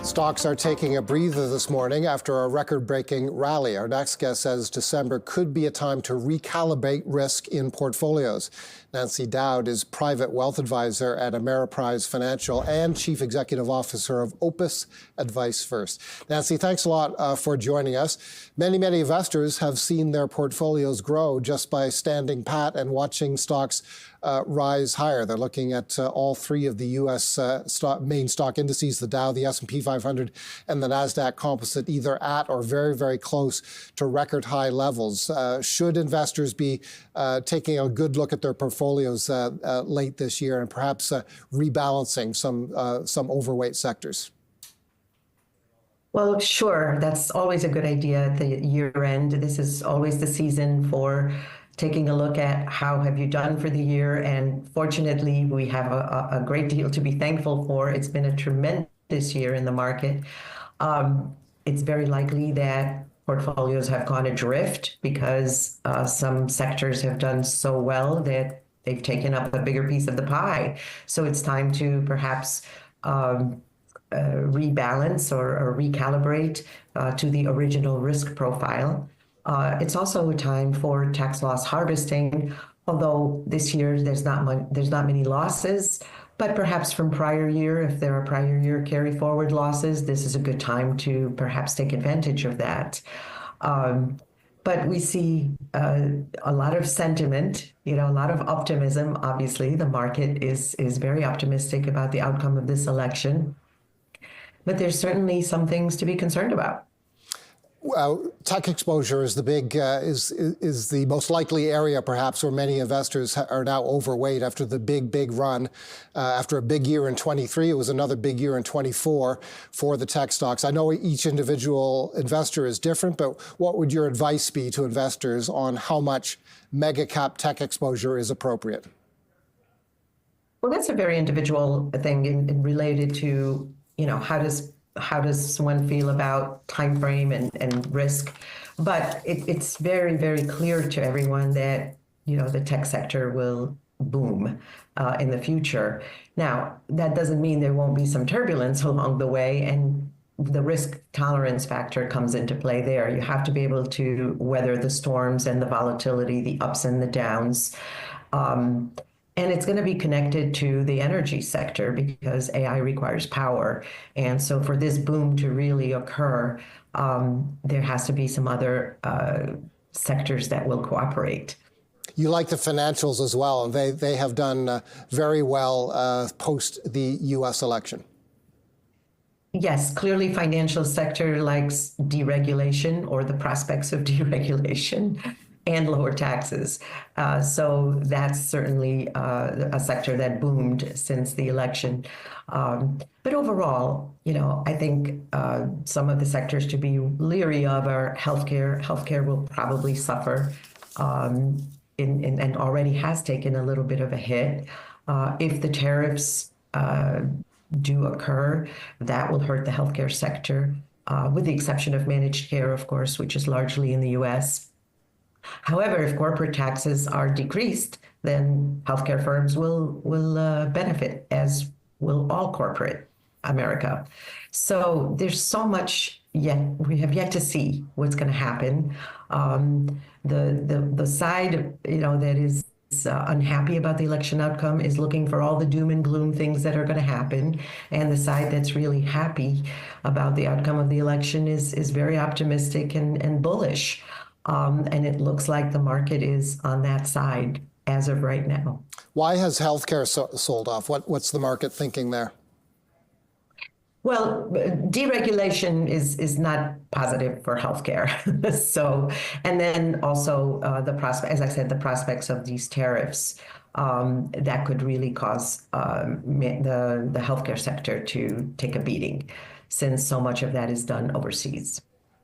Stocks are taking a breather this morning after a record-breaking rally. Our next guest says December could be a time to recalibrate risk in portfolios. Nancy Daoud is private wealth advisor at Ameriprise Financial and chief executive officer of Opus Advice First. Nancy, thanks a lot for joining us. Many investors have seen their portfolios grow just by standing pat and watching stocks rise higher. They're looking at all three of the U.S. Main stock indices, the Dow, the S&P 500, and the NASDAQ composite, either at or very close to record high levels. Should investors be taking a good look at their portfolios late this year and perhaps rebalancing some overweight sectors? Well, sure. That's always a good idea at the year end. This is always the season for taking a look at how have you done for the year. And fortunately, we have a great deal to be thankful for. It's been a tremendous year in the market. It's very likely that portfolios have gone adrift because some sectors have done so well that they've taken up a bigger piece of the pie. So it's time to perhaps rebalance or recalibrate to the original risk profile. It's also a time for tax loss harvesting, although this year there's not many losses, but perhaps from prior year, if there are prior year carry forward losses, this is a good time to perhaps take advantage of that. But we see a lot of sentiment, a lot of optimism. Obviously, the market is very optimistic about the outcome of this election, but there's certainly some things to be concerned about. Well, tech exposure is is the most likely area, perhaps, where many investors are now overweight after the big run. After a big year in 23, it was another big year in 24 for the tech stocks. I know each individual investor is different, but what would your advice be to investors on how much mega cap tech exposure is appropriate? Well, that's a very individual thing and related to, how does one feel about time frame and risk? But it's very clear to everyone that, the tech sector will boom in the future. Now, that doesn't mean there won't be some turbulence along the way, and the risk tolerance factor comes into play there. You have to be able to weather the storms and the volatility, the ups and the downs. And it's going to be connected to the energy sector because AI requires power. And so for this boom to really occur, there has to be some other sectors that will cooperate. You like the financials as well, and they have done very well post the U.S. election. Yes, clearly financial sector likes deregulation or the prospects of deregulation and lower taxes. So that's certainly a sector that boomed since the election. But overall, I think some of the sectors to be leery of are healthcare. Healthcare will probably suffer and already has taken a little bit of a hit. If the tariffs do occur, that will hurt the healthcare sector, with the exception of managed care, of course, which is largely in the U.S. However, if corporate taxes are decreased, then healthcare firms will benefit, as will all corporate America. So there's so much we have yet to see what's going to happen. The side that is unhappy about the election outcome is looking for all the doom and gloom things that are going to happen, and the side that's really happy about the outcome of the election is very optimistic and bullish. And it looks like the market is on that side as of right now. Why has healthcare sold off? What's the market thinking there? Well, deregulation is not positive for healthcare. So, and then also as I said, the prospects of these tariffs that could really cause the healthcare sector to take a beating, since so much of that is done overseas.